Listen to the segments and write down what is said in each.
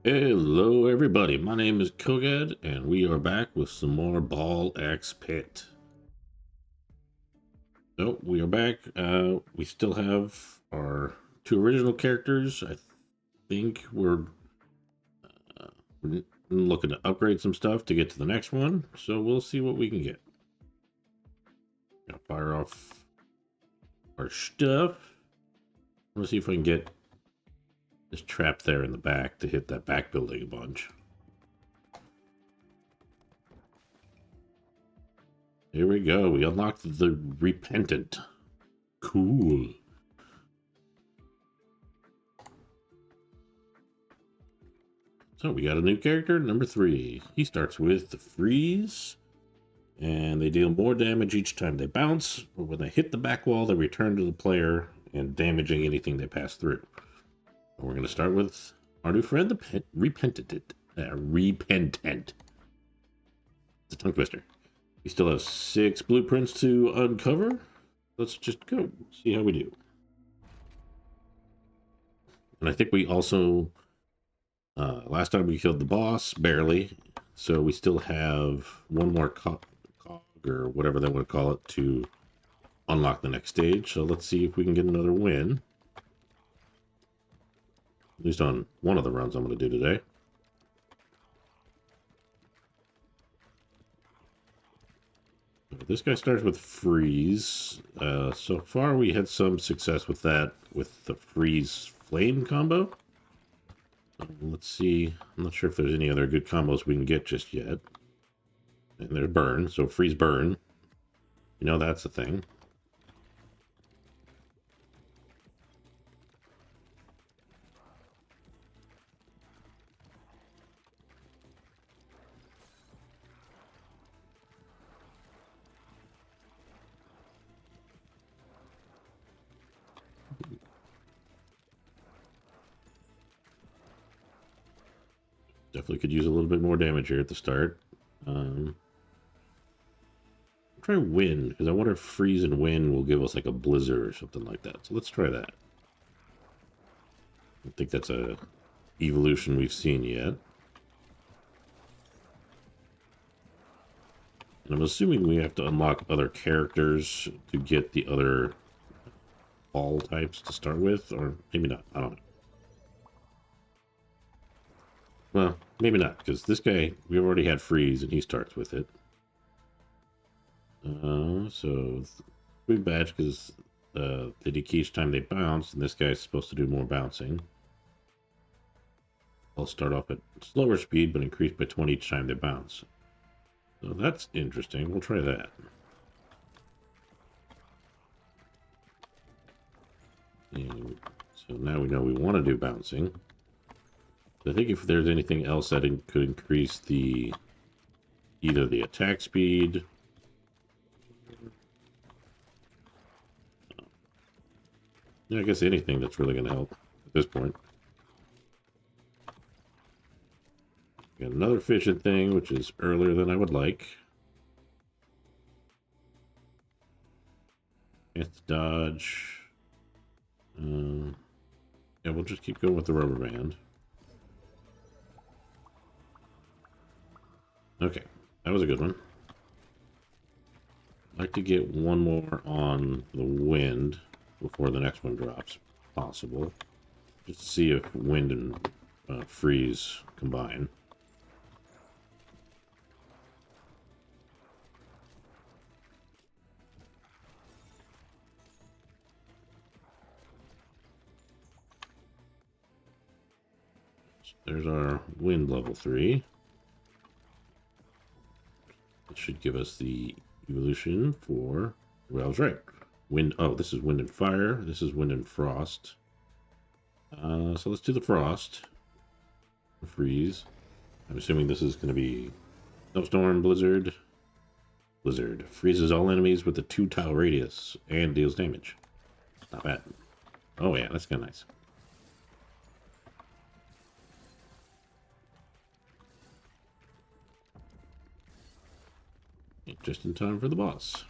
Hello, everybody. My name is Kogad, and we are back with some more BallXPit. So we are back. We still have our two original characters. I think uh, we're looking to upgrade some stuff to get to the next one. So we'll see what we can get. Gonna fire off our stuff. Let's see if I can get this trap there in the back to hit that back building a bunch. Here we go. We unlocked the Repentent. Cool. So we got a new character, number 3. He starts with the freeze, and they deal more damage each time they bounce. But when they hit the back wall, they return to the player and damaging anything they pass through. And we're going to start with our new friend, the Repentant. Repentant. It's a tongue twister. We still have 6 blueprints to uncover. Let's just go see how we do. And I think we also last time we killed the boss, barely. So we still have one more cog or whatever they want to call it to unlock the next stage. So let's see if we can get another win. At least on one of the runs I'm going to do today. This guy starts with freeze. So far we had some success with that with the freeze flame combo. Let's see. I'm not sure if there's any other good combos we can get just yet. And there's burn, so freeze burn. You know that's a thing. Definitely could use a little bit more damage here at the start. Try wind, because I wonder if freeze and wind will give us like a blizzard or something like that. So let's try that. I think that's a evolution we've seen yet. And I'm assuming we have to unlock other characters to get the other ball types to start with, or maybe not. I don't know. Well, maybe not, because this guy, we've already had freeze and he starts with it. So big badge because they decay each time they bounce, and this guy's supposed to do more bouncing. I'll start off at slower speed, but increase by 20 each time they bounce. So that's interesting. We'll try that. And so now we know we want to do bouncing. I think if there's anything else that could increase the either the attack speed. Yeah, I guess anything that's really going to help at this point. Got another fishing thing, which is earlier than I would like. It's dodge. Yeah, we'll just keep going with the rubber band. Okay, that was a good one. I'd like to get one more on the wind before the next one drops, if possible. Just to see if wind and freeze combine. There's our wind level 3. It should give us the evolution for, well, I was right. Wind, oh, this is wind and fire. This is wind and frost. So let's do the frost. Freeze. I'm assuming this is going to be snowstorm, blizzard. Blizzard. Freezes all enemies with a 2-tile radius and deals damage. Not bad. Oh yeah, that's kind of nice. Just in time for the boss.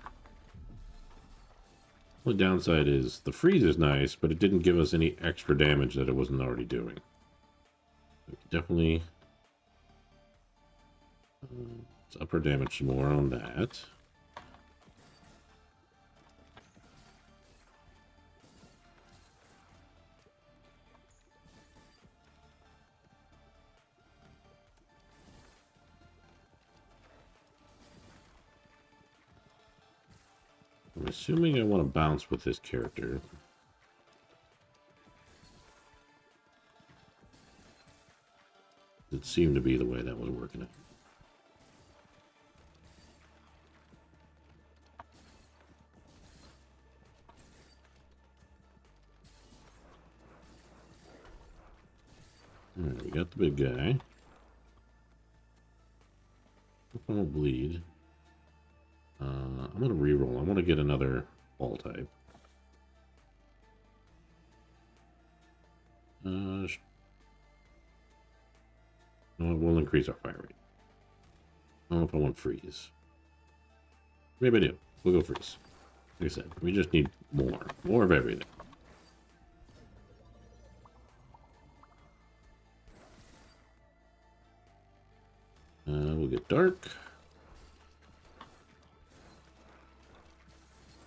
The downside is the freeze is nice, but it didn't give us any extra damage that it wasn't already doing. definitely let's up our damage more on that. I'm assuming I want to bounce with this character. It seemed to be the way that was working out. Alright, we got the big guy. Hope I won't bleed. I'm going to reroll. I want to get another ball type. No, we'll increase our fire rate. I don't know if I want freeze. Maybe I do. We'll go freeze. Like I said, we just need more. More of everything. We'll get dark.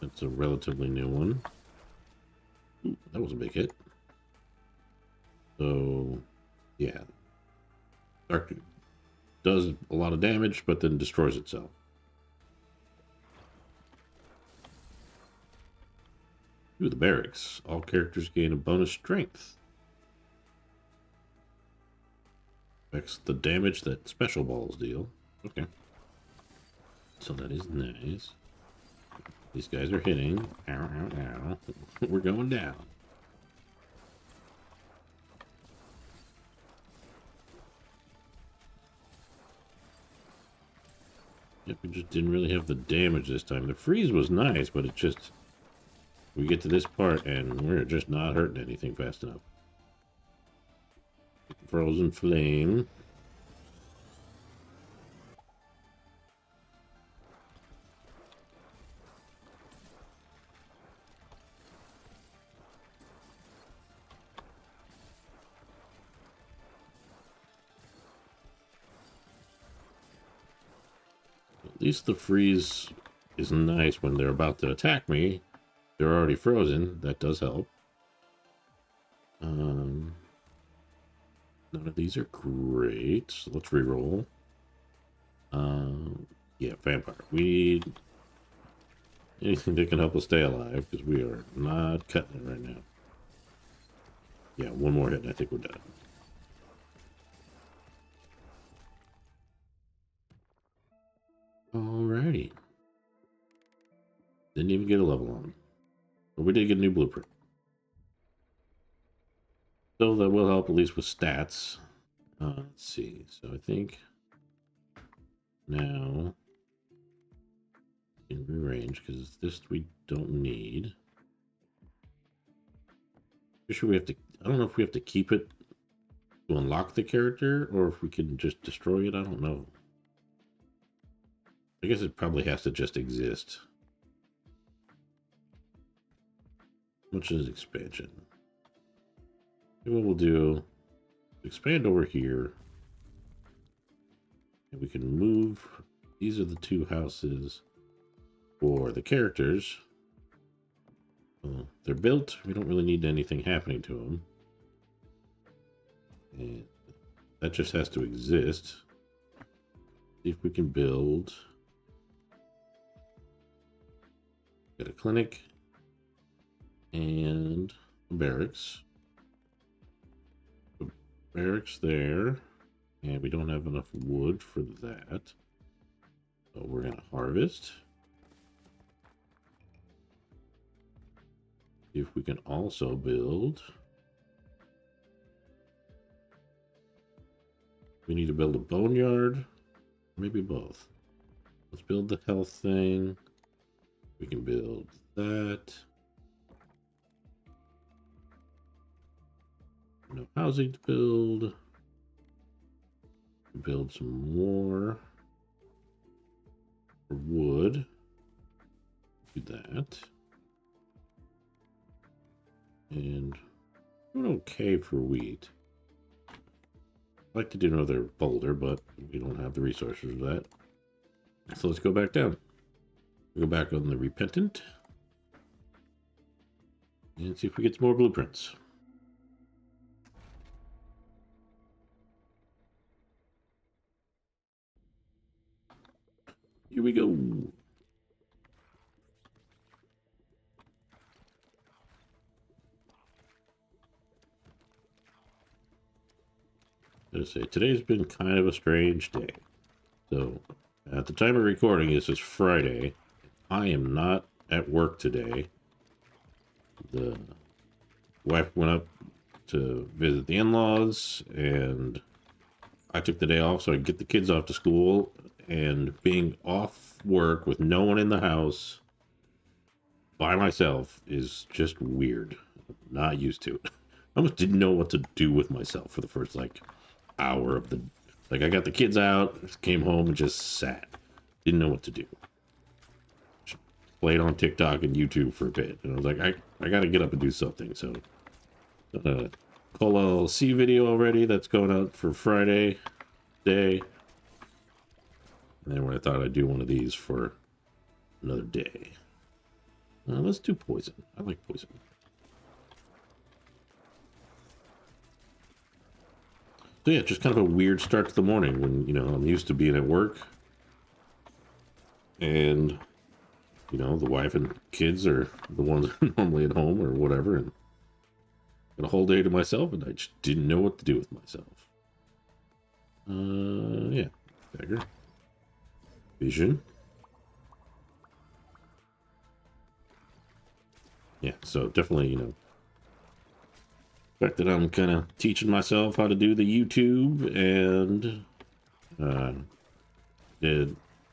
That's a relatively new one. Ooh, that was a big hit. So, yeah. Dark does a lot of damage, but then destroys itself. Ooh, the barracks. All characters gain a bonus strength. Affects the damage that special balls deal. Okay. So that is nice. These guys are hitting. Ow, ow, ow. We're going down. Yep, we just didn't really have the damage this time. The freeze was nice, but it just... We get to this part and we're just not hurting anything fast enough. Frozen flame. At least the freeze is nice when they're about to attack me. They're already frozen. That does help. None of these are great. So let's reroll. Yeah, vampire. We need anything that can help us stay alive because we are not cutting it right now. Yeah, one more hit and I think we're done. Alrighty. Didn't even get a level on. But we did get a new blueprint. So that will help at least with stats. Let's see. So I think now in rearrange because this we don't need. Sure we have to. I don't know if we have to keep it to unlock the character or if we can just destroy it. I don't know. I guess it probably has to just exist. Which is expansion. Maybe what we'll do, expand over here. And we can move. These are the two houses for the characters. Well, they're built. We don't really need anything happening to them. And that just has to exist. See if we can build. Got a clinic and a barracks. A barracks there. And we don't have enough wood for that. So we're going to harvest. See if we can also build. We need to build a boneyard. Maybe both. Let's build the health thing. We can build that. No housing to build. Build some more wood. Do that. And doing okay for wheat. I'd like to do another boulder, but we don't have the resources for that. So let's go back down. Go back on the Repentant. And see if we get some more blueprints. Here we go. Let's say today's been kind of a strange day. So at the time of recording, this is Friday. I am not at work today. The wife went up to visit the in-laws, and I took the day off so I could get the kids off to school. And being off work with no one in the house by myself is just weird. Not used to it. I almost didn't know what to do with myself for the first hour of the I got the kids out, came home and just sat. Didn't know what to do. Just played on TikTok and YouTube for a bit. And I was like, I gotta get up and do something. So Cole LLC video already that's going out for Friday day. And then when I thought I'd do one of these for another day. Let's do poison. I like poison. So yeah, just kind of a weird start to the morning when, I'm used to being at work. And, the wife and kids are the ones normally at home or whatever. And got a whole day to myself, and I just didn't know what to do with myself. Yeah. Dagger. Vision. Yeah, so definitely, the fact that I'm kind of teaching myself how to do the YouTube and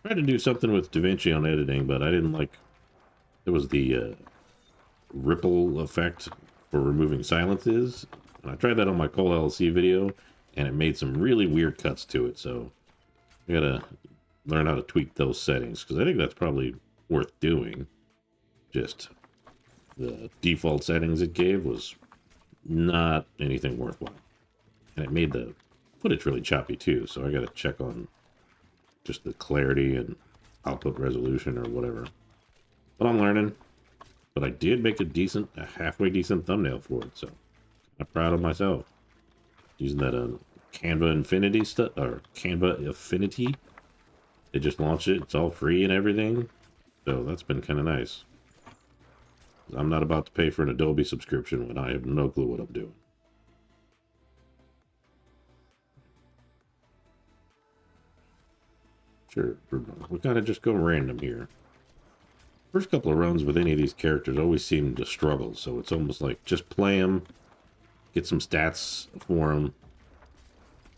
tried to do something with DaVinci on editing, but I didn't like. There was the ripple effect for removing silences, and I tried that on my Cole LLC video, and it made some really weird cuts to it. So I gotta learn how to tweak those settings because I think that's probably worth doing. Just the default settings it gave was not anything worthwhile, and it made the footage really choppy too. So I gotta check on just the clarity and output resolution or whatever. But I'm learning. But I did make a halfway decent thumbnail for it, so I'm proud of myself. Using that Canva Infinity stuff, or Canva Affinity. They just launched it. It's all free and everything. So that's been kind of nice. I'm not about to pay for an Adobe subscription when I have no clue what I'm doing. Sure, we kind of just go random here. First couple of runs with any of these characters always seem to struggle, so it's almost like just play them, get some stats for them,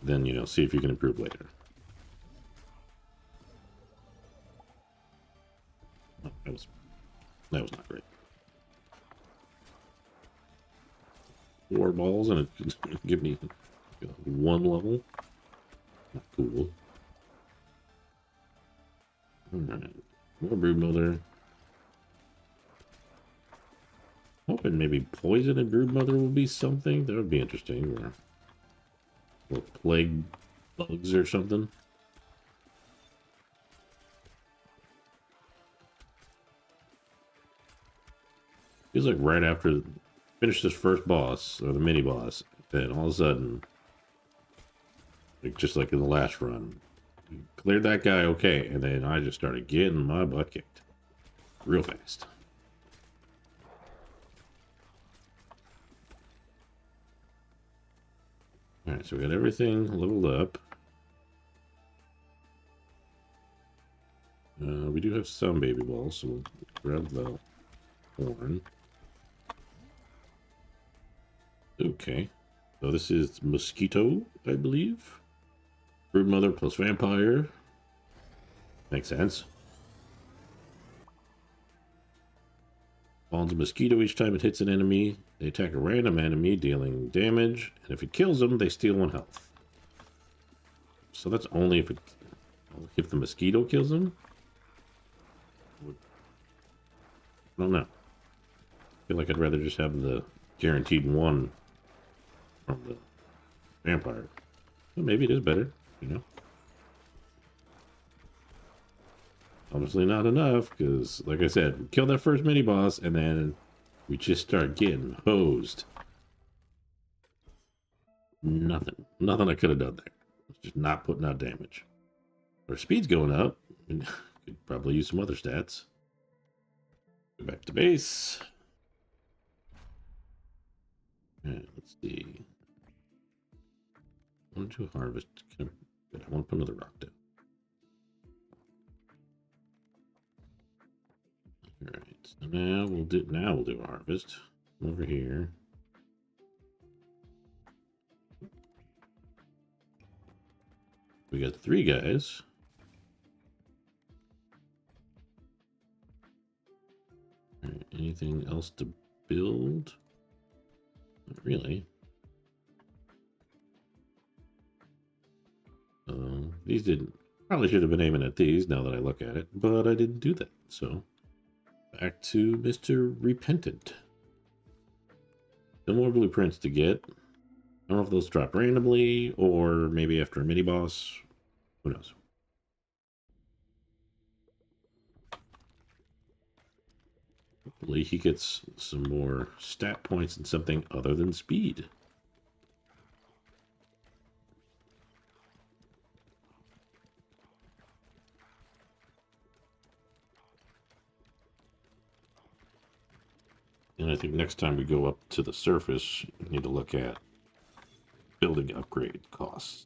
then, see if you can improve later. Oh, that was not great. 4 balls and it give me 1 level. Not cool. Alright. More Broodmother. Hoping maybe poison and Broodmother will be something. That would be interesting. Or plague bugs or something. Feels like right after finish this first boss or the mini boss, then all of a sudden, just like in the last run, cleared that guy okay, and then I just started getting my butt kicked real fast. Alright, so we got everything leveled up. We do have some baby balls, so we'll grab the horn. Okay, so this is Mosquito, I believe. Broodmother plus Vampire. Makes sense. Spawns a mosquito each time it hits an enemy. They attack a random enemy, dealing damage, and if it kills them, they steal 1 health. So that's only if the mosquito kills them? I don't know. I feel like I'd rather just have the guaranteed 1 from the vampire. Well, maybe it is better, you know. Obviously not enough, because, like I said, we killed that first mini-boss, and then we just start getting hosed. Nothing. Nothing I could have done there. Just not putting out damage. Our speed's going up. Could probably use some other stats. Go back to base. Alright, let's see. I want to harvest. Good. I want to put another rock down. Alright, so now we'll do a harvest. Over here. We got 3 guys. Alright, anything else to build? Not really. These didn't. Probably should have been aiming at these now that I look at it, but I didn't do that. So back to Mr. Repentant. No more blueprints to get. I don't know if those drop randomly or maybe after a mini boss. Who knows? Hopefully he gets some more stat points and something other than speed. And I think next time we go up to the surface, we need to look at building upgrade costs.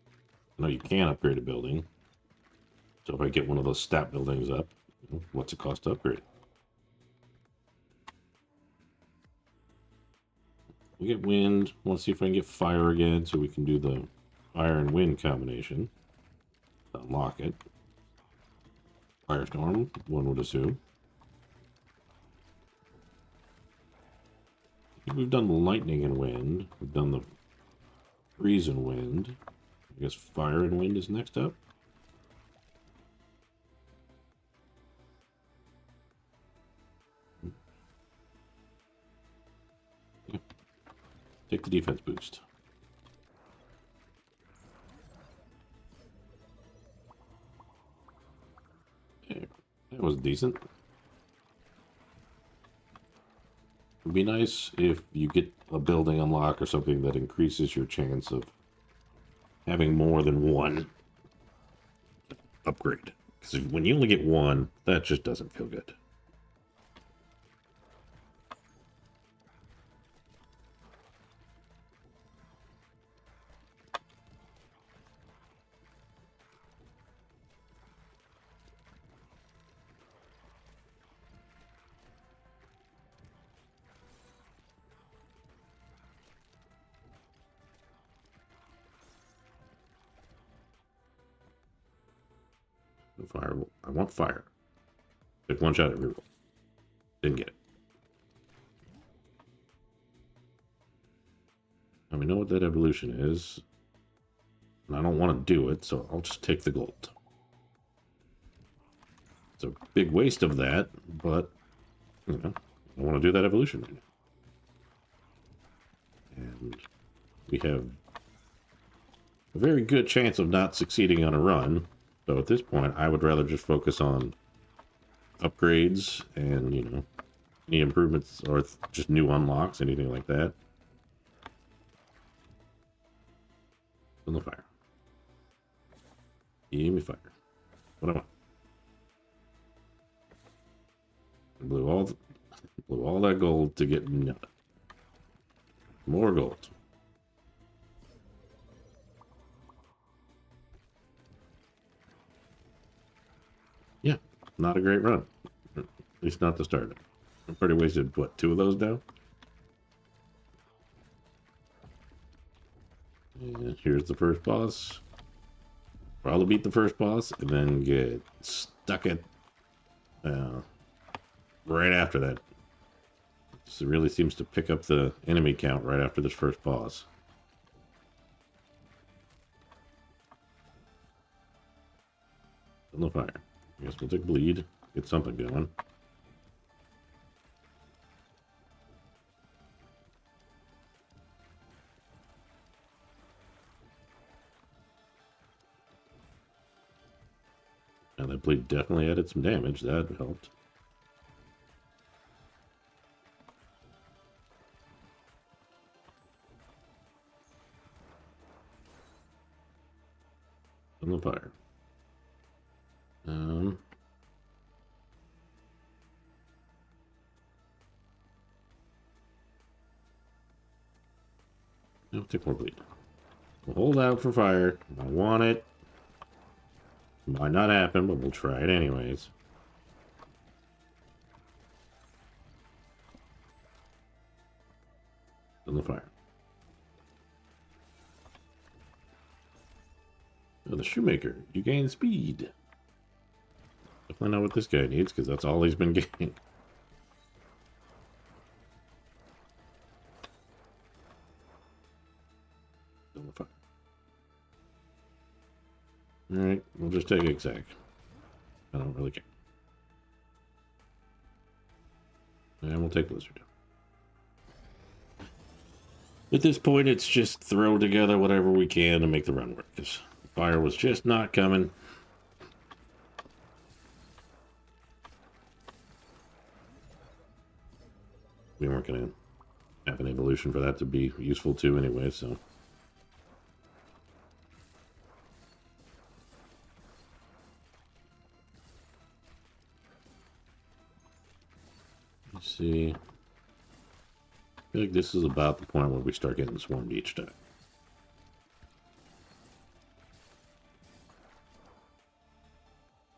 I know you can upgrade a building. So if I get one of those stat buildings up, what's it cost to upgrade? We get wind. I want to see if I can get fire again so we can do the fire and wind combination. Unlock it. Firestorm, one would assume. We've done the lightning and wind. We've done the freeze and wind. I guess fire and wind is next up. Take the defense boost. There. That was decent. It'd be nice if you get a building unlock or something that increases your chance of having more than one upgrade. Because when you only get one, that just doesn't feel good. Fire. I want fire. Take one shot at reroll. Didn't get it. Now we know what that evolution is. And I don't want to do it, so I'll just take the gold. It's a big waste of that, but, you know, I want to do that evolution right now. And we have a very good chance of not succeeding on a run. So at this point, I would rather just focus on upgrades and, you know, any improvements or just new unlocks, anything like that. On the fire. Give me fire. What I want. Blew all that gold to get nothing. More gold. Yeah, not a great run. At least not to start it. I'm pretty wasted, what, 2 of those now? And here's the first boss. Probably beat the first boss and then get stuck at right after that. So it really seems to pick up the enemy count right after this first boss. No fire. I guess we'll take bleed. Get something going. And that blade definitely added some damage. That helped. On the fire. No, take more bleed. We'll hold out for fire. I want it. Might not happen, but we'll try it anyways. On the fire. Oh, the shoemaker. You gain speed. Definitely know what this guy needs, because that's all he's been getting. On the fire. Alright, we'll just take exact. I don't really care. And we'll take blizzard. At this point, it's just throw together whatever we can to make the run work, because fire was just not coming. We weren't going to have an evolution for that to be useful too anyway, so. Let's see. I feel like this is about the point where we start getting swarmed each time.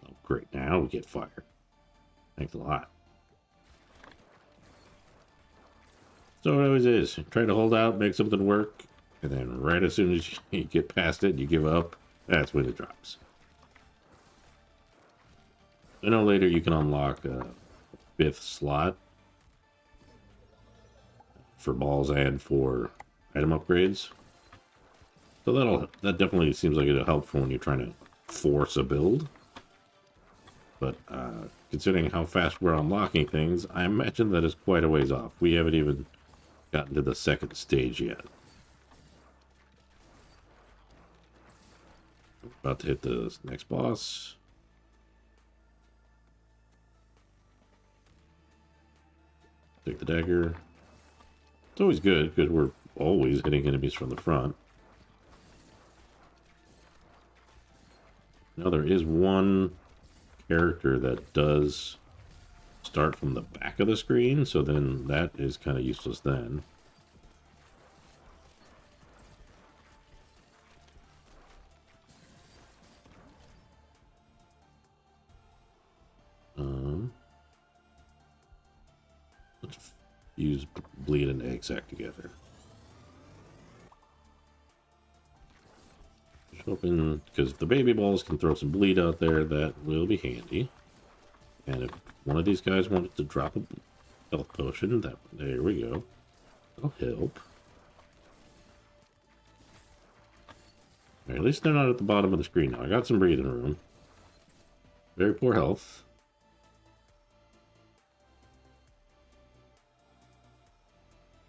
Oh, great. Now we get fire. Thanks a lot. So it always is. Try to hold out, make something work, and then right as soon as you get past it, you give up, that's when it drops. I know later you can unlock a 5th slot for balls and for item upgrades. So that definitely seems like it'll help for when you're trying to force a build. But considering how fast we're unlocking things, I imagine that is quite a ways off. We haven't even gotten to the 2nd stage yet. About to hit the next boss. Take the dagger. It's always good because we're always hitting enemies from the front. Now there is one character that does start from the back of the screen, so then that is kind of useless then. Let's use bleed and exact together. Just hoping, because if the baby balls can throw some bleed out there, that will be handy. And if one of these guys wanted to drop a health potion, there we go. That'll help. Right, at least they're not at the bottom of the screen now. I got some breathing room. Very poor health.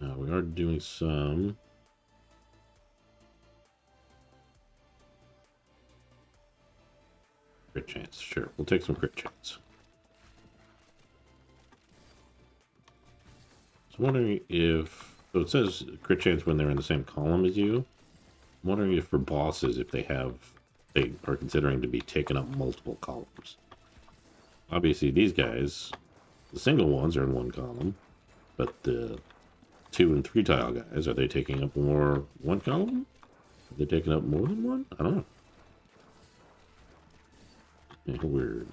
Now we are doing some crit chance. Sure, we'll take some crit chance. So I'm wondering if, so it says crit chance when they're in the same column as you. I'm wondering if for bosses, if they are considering to be taking up multiple columns. Obviously these guys, the single ones are in one column, but the 2 and 3 tile guys, are they taking up more one column? Are they taking up more than one? I don't know. Yeah, we're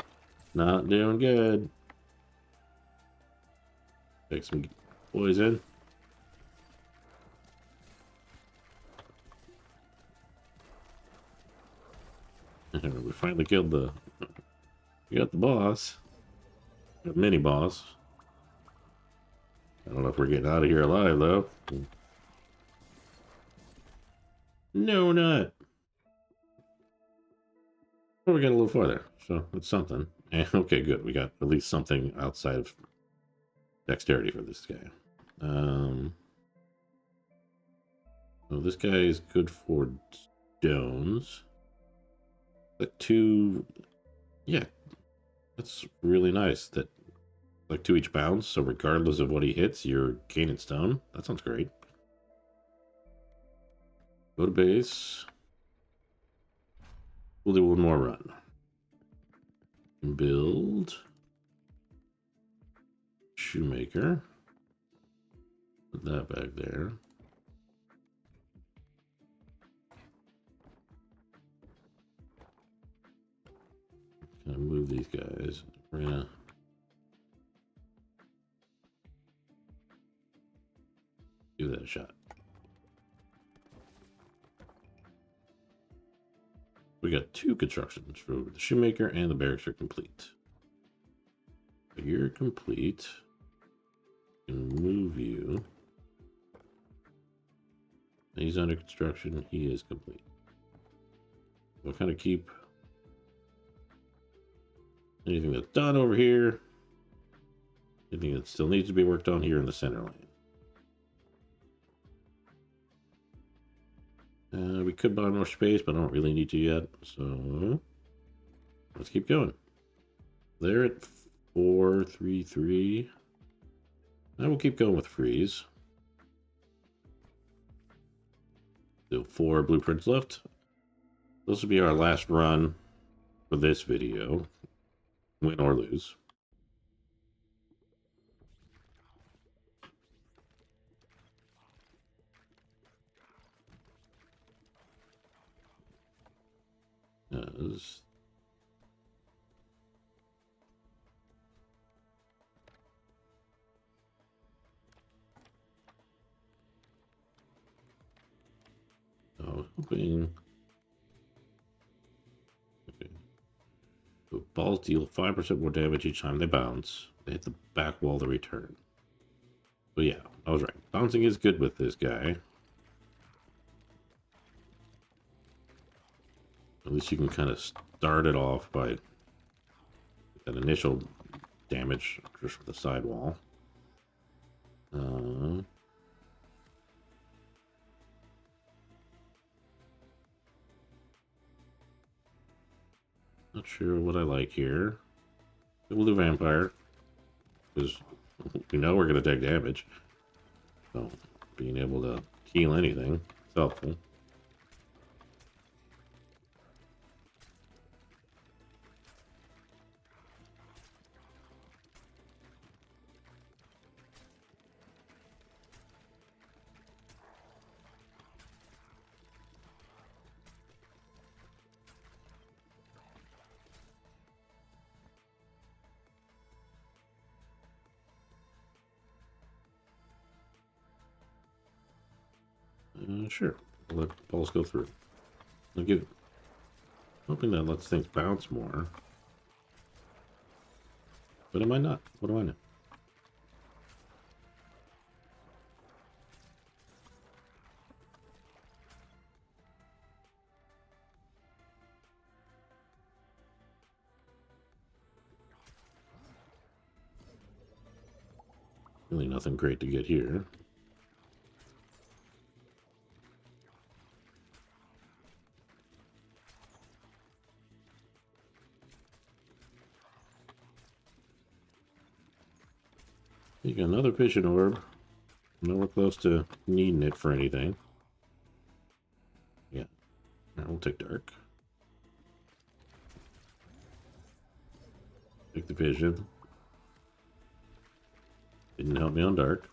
not doing good. Take some poison. We finally killed we got the boss. The mini boss. I don't know if we're getting out of here alive, though. No, not. Well, we got a little farther, so it's something. And, okay, good. We got at least something outside of dexterity for this guy. So this guy is good for stones. Like 2 Yeah, that's really nice. That like to each bounce, so regardless of what he hits, you're gaining stone. That sounds great. Go to base. We'll do one more run. Build. Shoemaker. Put that back there. Gonna move these guys. We're gonna give that a shot. We got 2 constructions for the shoemaker and the barracks are complete. You're complete. Can move you. He's under construction. He is complete. We'll kind of keep anything that's done over here. Anything that still needs to be worked on here in the center lane. We could buy more space, but I don't really need to yet. So let's keep going. They're at 433. Now we'll keep going with freeze. Still 4 blueprints left. This will be our last run for this video, win or lose. Hoping. Okay. So balls deal 5% more damage each time they bounce. They hit the back wall to return. So yeah, I was right. Bouncing is good with this guy. At least you can kind of start it off by that initial damage just with the sidewall. Not sure what I like here. We'll do vampire because we know we're going to take damage. So being able to heal anything is helpful. Sure. I'll let balls go through. I'll give. Hoping that lets things bounce more. But am I not? What do I know? Really nothing great to get here. You got another vision orb. Nowhere close to needing it for anything. Yeah. Now we'll take dark. Take the vision. Didn't help me on dark.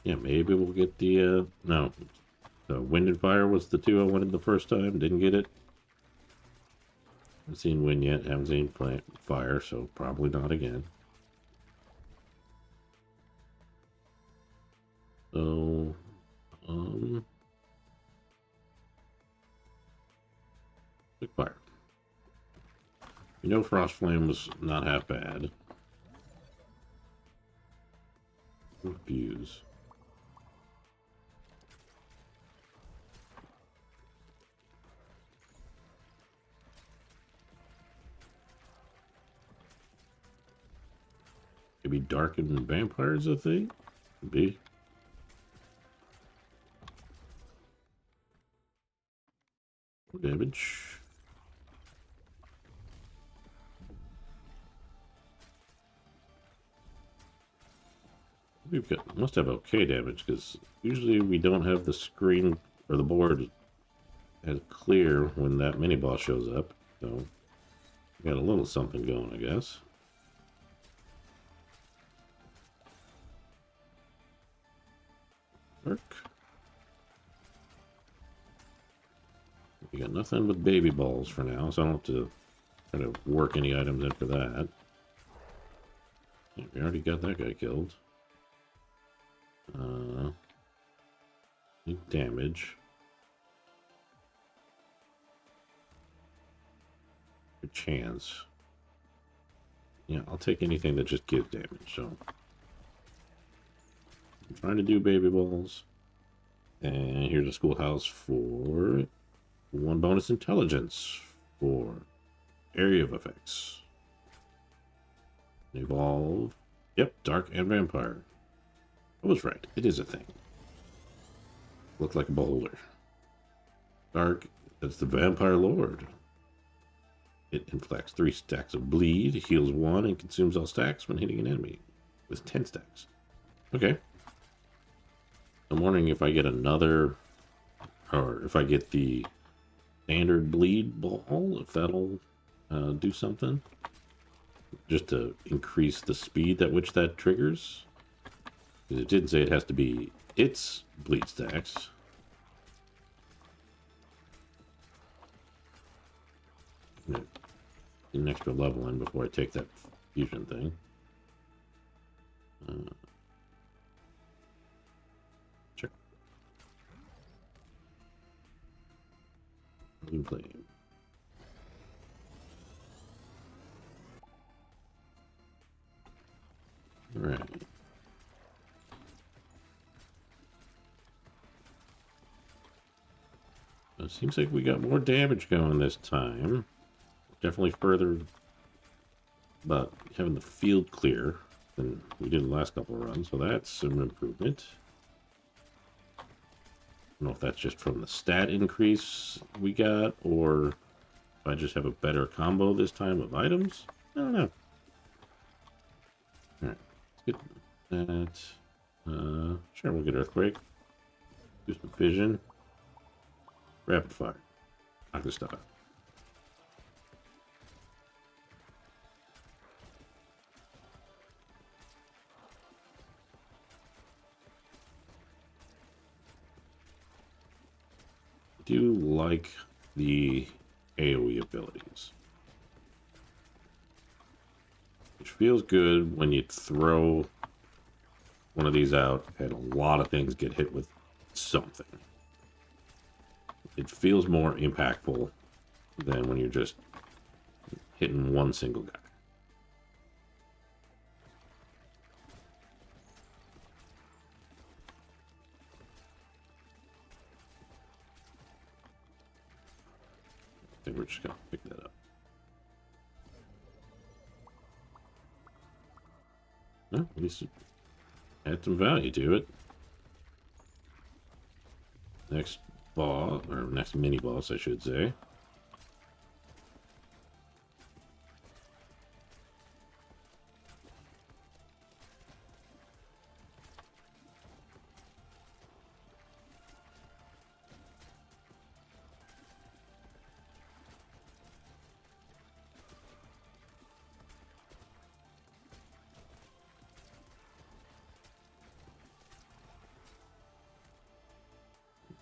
Yeah, maybe we'll get the, no. The wind and fire was the 2 I wanted the first time. Didn't get it. Haven't seen wind yet. Haven't seen fire, so probably not again. So, quick fire. You know, Frost Flame was not half bad. Views. Maybe darkened vampires a thing? Could be. Damage. We've got must have okay damage because usually we don't have the screen or the board as clear when that mini boss shows up. So we got a little something going, I guess. Work. We got nothing but baby balls for now, so I don't have to try to work any items in for that. Yeah, we already got that guy killed. Need damage. Good chance. Yeah, I'll take anything that just gives damage, so. I'm trying to do baby balls. And here's a schoolhouse for 1 bonus intelligence for area of effects. Evolve. Yep, dark and vampire. I was right. It is a thing. Looked like a boulder. Dark, that's the vampire lord. It inflicts 3 stacks of bleed, heals 1, and consumes all stacks when hitting an enemy with 10 stacks. Okay. I'm wondering if I get another, or if I get the standard bleed ball, if that'll do something. Just to increase the speed at which that triggers. Because it did say it has to be its bleed stacks. Get an extra level in before I take that fusion thing. Check. Blue flame. All right. It seems like we got more damage going this time. Definitely further about having the field clear than we did the last couple of runs, so that's some improvement. I don't know if that's just from the stat increase we got, or if I just have a better combo this time of items. I don't know. Alright, let's get that. Sure, we'll get Earthquake. Do some fission. Rapid fire. Knock this stuff out. I do like the AoE abilities. Which feels good when you throw one of these out and a lot of things get hit with something. It feels more impactful than when you're just hitting one single guy. I think we're just going to pick that up. No, at least it had some value to it. Next boss, or next mini boss, I should say.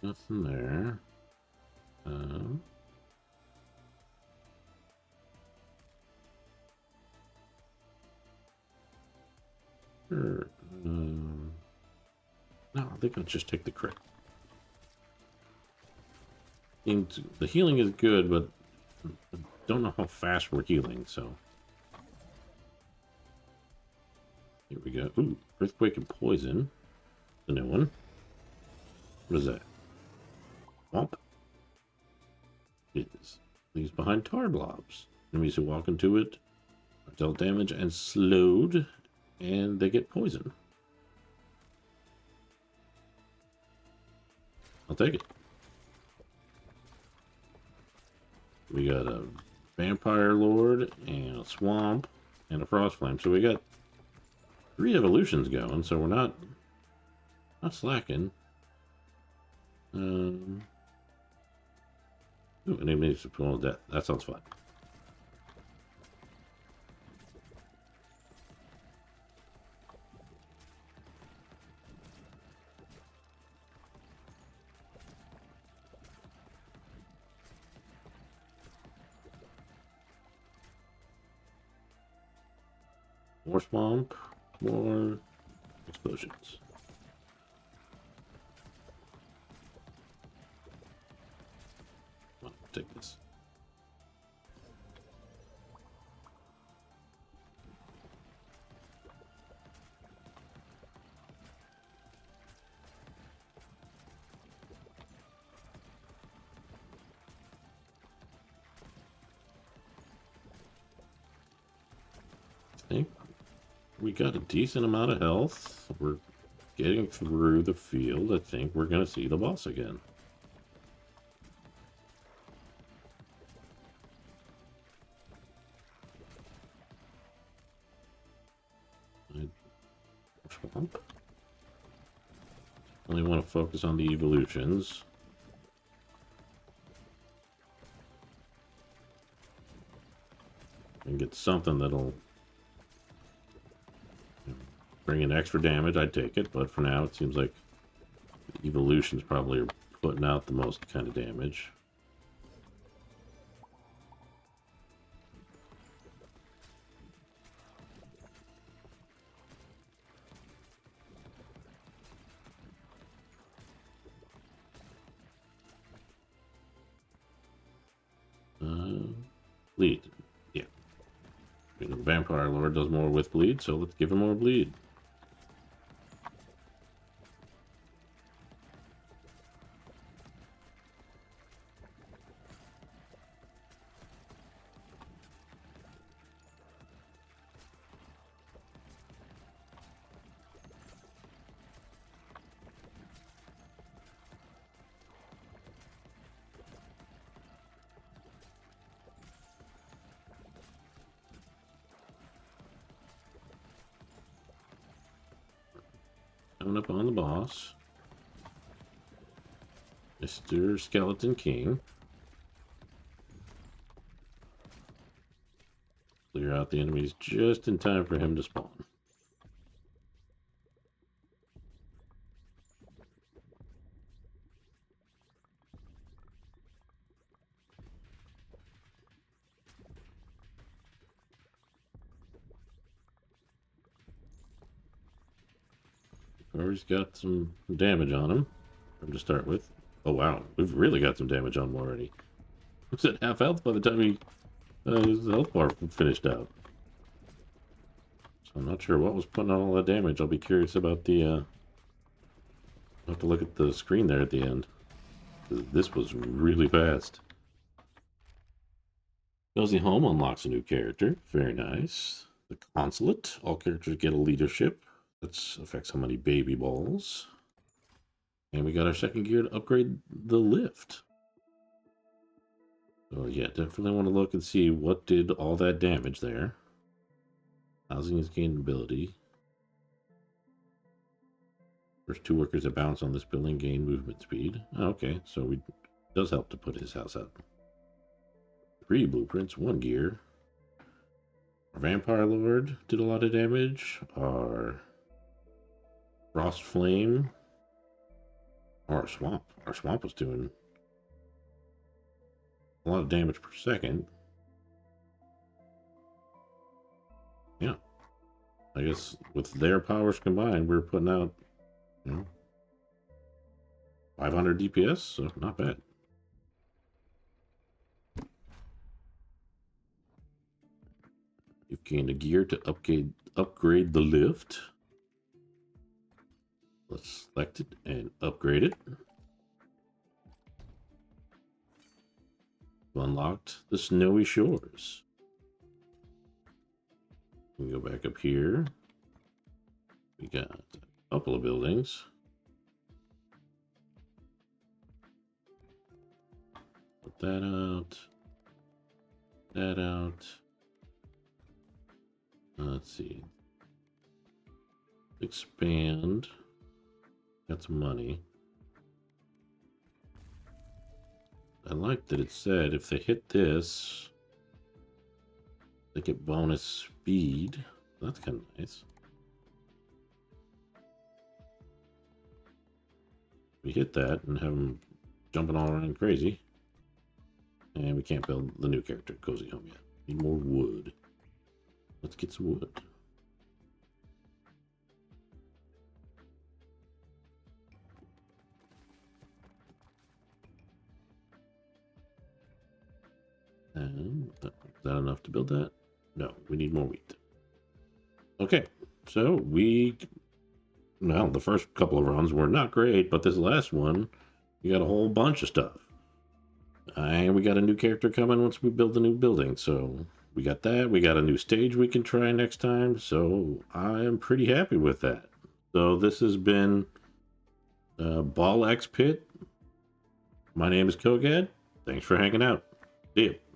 Nothing there. Sure. No, I think I'll just take the crit. The healing is good, but I don't know how fast we're healing, so. Here we go. Ooh, Earthquake and Poison. The new one. What is that? Womp. It leaves behind tar blobs. Enemies who walk into it are dealt damage and slowed and they get poison. I'll take it. We got a Vampire Lord and a Swamp and a Frost Flame. So we got 3 evolutions going, so we're not slacking. Ooh, enemy supernal death. That sounds fun. More swamp, more explosions. Come on, take this. I think we got a decent amount of health. We're getting through the field. I think we're going to see the boss again. Swamp. Only want to focus on the evolutions. And get something that'll bring in extra damage. I'd take it, but for now it seems like the evolutions probably are putting out the most kind of damage. Bleed. Yeah. The Vampire Lord does more with bleed, so let's give him more bleed. Coming up on the boss, Mr. Skeleton King. Clear out the enemies just in time for him to spawn. Already got some damage on him to start with. Oh wow, we've really got some damage on him already. Looks at half health by the time his health bar finished out. So I'm not sure what was putting on all that damage. I'll be curious about the. I'll have to look at the screen there at the end. This was really fast. Cozy Home unlocks a new character. Very nice. The Consulate. All characters get a leadership. That affects how many baby balls. And we got our second gear to upgrade the lift. So yeah, definitely want to look and see what did all that damage there. Housing is gained ability. First 2 workers that bounce on this building gain movement speed. Oh, okay, so it does help to put his house up. 3 blueprints, 1 gear. Our Vampire Lord did a lot of damage. Our Frost Flame. Our Swamp. Our Swamp was doing a lot of damage per second. Yeah. I guess with their powers combined, we're putting out, 500 DPS, so not bad. You've gained a gear to upgrade the lift. Let's select it and upgrade it. Unlocked the Snowy Shores. We can go back up here. We got a couple of buildings. Put that out. That out. Let's see. Expand. Got some money. I like that it said if they hit this, they get bonus speed. That's kind of nice. We hit that and have them jumping all around crazy. And we can't build the new character, Cozy Home, yet. Need more wood. Let's get some wood. And is that enough to build that? No, we need more wheat. Okay, so well, the first couple of runs were not great, but this last one, we got a whole bunch of stuff. And we got a new character coming once we build the new building. So we got that. We got a new stage we can try next time. So I am pretty happy with that. So this has been BallXPit. My name is Kogad. Thanks for hanging out. See you.